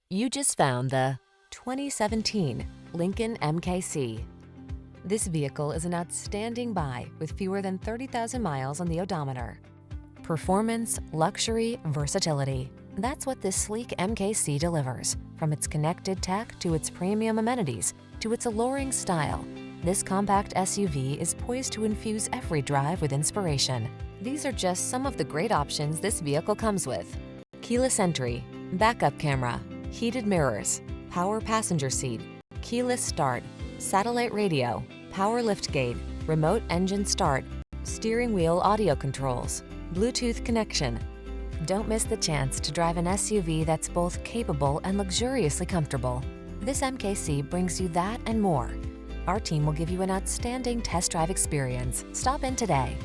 You just found the 2017 Lincoln MKC. This vehicle is an outstanding buy with fewer than 30,000 miles on the odometer. Performance, luxury, versatility. That's what this sleek MKC delivers. From its connected tech to its premium amenities to its alluring style, this compact SUV is poised to infuse every drive with inspiration. These are just some of the great options this vehicle comes with: keyless entry, backup camera, heated mirrors, power passenger seat, keyless start, satellite radio, power liftgate, remote engine start, steering wheel audio controls, Bluetooth connection. Don't miss the chance to drive an SUV that's both capable and luxuriously comfortable. This MKC brings you that and more. Our team will give you an outstanding test drive experience. Stop in today.